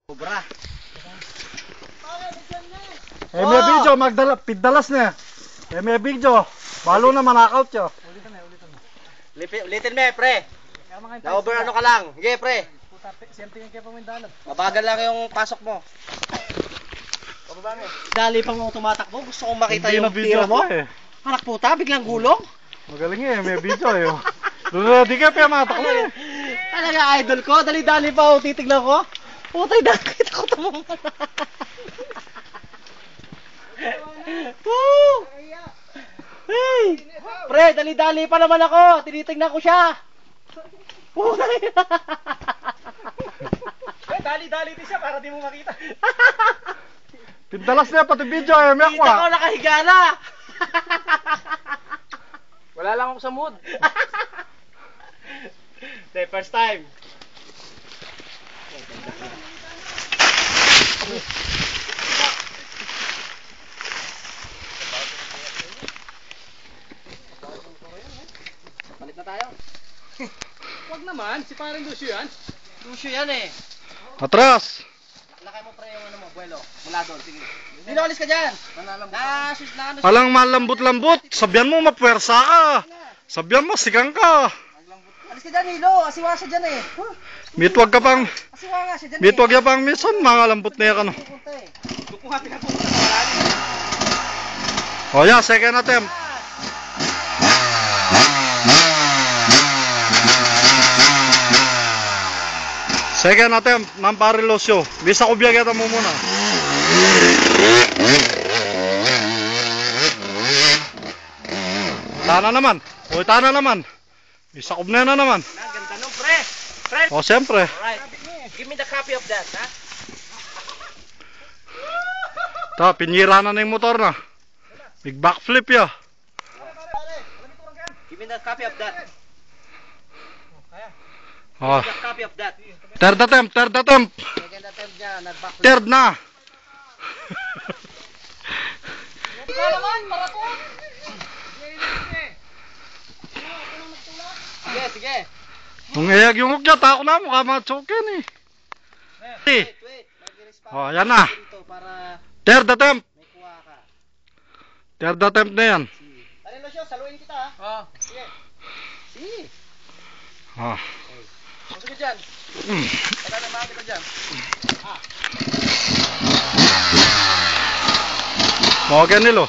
Sobra. May video, pigdalas na. May video. Balo na manakaut yo. Ulitin me, pre. Na-over ano ka lang. Sige, pre. Mabagal lang yung pasok mo. Dali pa mo tumatakbo. Gusto kong makita yung tira mo. Anak puta, biglang gulong. Magaling may video eh. Doon di ka pa matakbo eh. Talaga idol ko. Dali-dali pa ako titignan ko. Putay, nakita ko ito mga. Hey! Pre, dali-dali pa naman ako. Tinitingnan ko siya. Dali-dali din siya para di mo makita. Pindalas na pati video eh. May Kita ko nakahiga na. Wala lang ako sa mood. Okay, first time. Palit na tayo. Wag naman, si parang Lucio yan. Lucio yan eh. Atras! Lakay mo pre yung ano mo, buwelo. Mula doon, sige. Dino, alis ka dyan. Alang malambot-lambot. Sabihan mo mapwersa ka. Sabihan mo sigang ka. Alis ka dyan, Hilo. Asiwasa dyan eh. Mitwag ka pang. Asiwa nga siya dyan eh. Mitwag ka pang minsan. Mga lambot na yan. Doon ko nga pinapunta sa malalim. O yeah, second attempt. Second attempt, Mamparelosyo. Bisa ko biyagyan mo muna. Tana naman. O, tana naman. Bisa ko na naman. Ganda nung pre. O, siyempre. Alright. Give me the copy of that, ha? Ta, pinyira na yung motor na. Big backflip ya. Give me the copy of that. Oh. Give me the copy of that. Third attempt, third attempt. Second attempt niya, nag-backflip. Third na. Ika naman, maraton. Sige, sige. Kung iyag yung hukya, tako na mukha mga chokin eh. Wait. Oh, yan na. Para Third attempt. may kuha ka. Third attempt na yan. Alin lo siya, saluhin kita ha. Oo. Sige. Sige. Oh. Sige dyan. Wala na makakita dyan. Mga nilo.